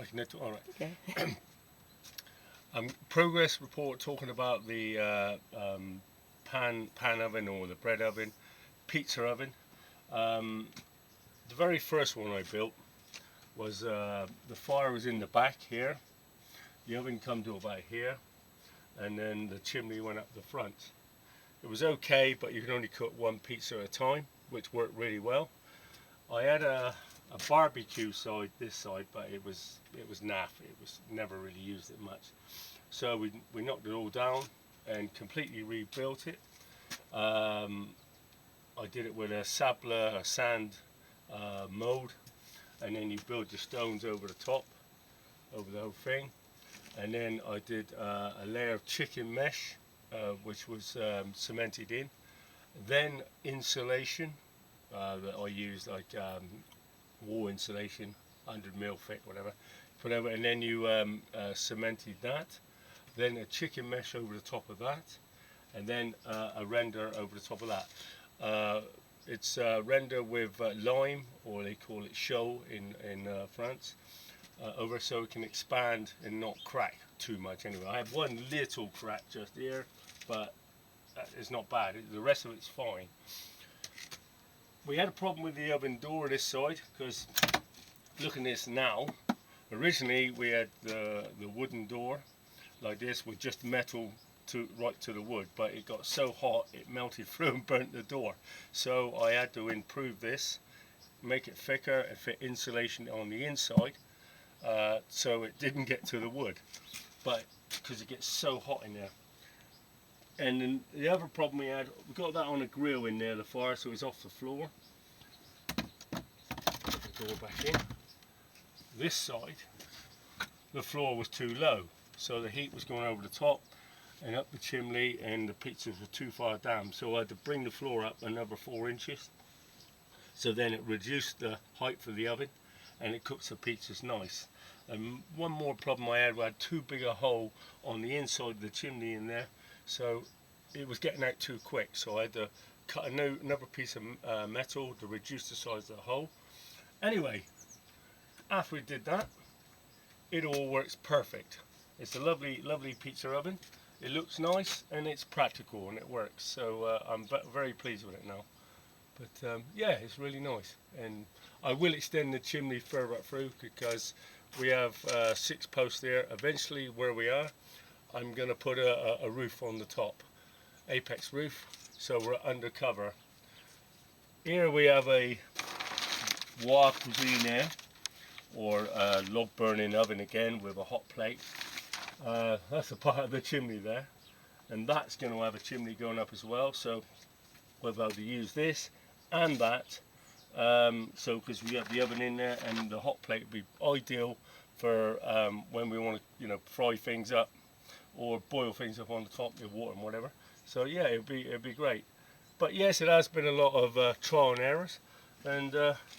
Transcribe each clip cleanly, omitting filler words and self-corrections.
I can all right. Okay. Progress report talking about the pan oven or the bread oven, pizza oven. The very first one I built was the fire was in the back here. The oven come to about here, and then the chimney went up the front. It was okay, but you can only cook one pizza at a time, which worked really well. I had a barbecue side this side, but it was naff. It was never really used it much. So we knocked it all down and completely rebuilt it. I did it with a sabler, a sand mold, and then you build your stones over the top, over the whole thing. And then I did a layer of chicken mesh, which was cemented in. Then insulation that I used, like wall insulation, 100mm thick, whatever. And then you cemented that. Then a chicken mesh over the top of that, and then a render over the top of that. It's render with lime, or they call it chaux in France, over so it can expand and not crack too much. Anyway, I have one little crack just here, but it's not bad. The rest of it's fine. We had a problem with the oven door this side, because looking at this now, originally we had the wooden door like this with just metal right to the wood, but it got so hot it melted through and burnt the door. So I had to improve this, make it thicker and fit insulation on the inside, so it didn't get to the wood, but because it gets so hot in there. And then the other problem we got that on a grill in there, the fire, so it's off the floor. Put the door back in. This side, the floor was too low, so the heat was going over the top and up the chimney, and the pizzas were too far down, so I had to bring the floor up another 4 inches. So then it reduced the height for the oven, and it cooks the pizzas nice. And one more problem I had too big a hole on the inside of the chimney in there, so it was getting out too quick, so I had to cut another piece of metal to reduce the size of the hole. Anyway, after we did that, it all works perfect. It's a lovely pizza oven. It looks nice and it's practical and it works, so I'm very pleased with it now. But yeah, it's really nice, and I will extend the chimney further up through, because we have 6 posts there. Eventually, where we are, I'm going to put a roof on the top, apex roof, so we're undercover. Here we have a bois cuisine, or a log burning oven again with a hot plate. That's a part of the chimney there, and that's going to have a chimney going up as well, so we'll be able to use this and that, so because we have the oven in there, and the hot plate would be ideal for when we want to fry things up or boil things up on the top with water and whatever. So yeah, it'd be great. But yes, it has been a lot of trial and errors, and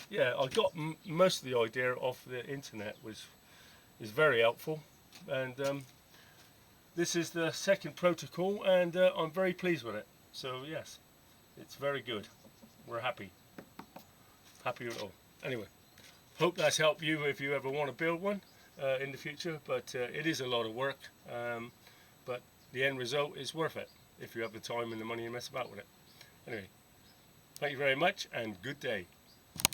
yeah, I got most of the idea off the internet, which is very helpful. And this is the second protocol, and I'm very pleased with it. So yes, it's very good. We're happy with it all. Anyway, hope that's helped you if you ever want to build one in the future. But it is a lot of work, but the end result is worth it if you have the time and the money to mess about with it. Anyway, thank you very much, and good day.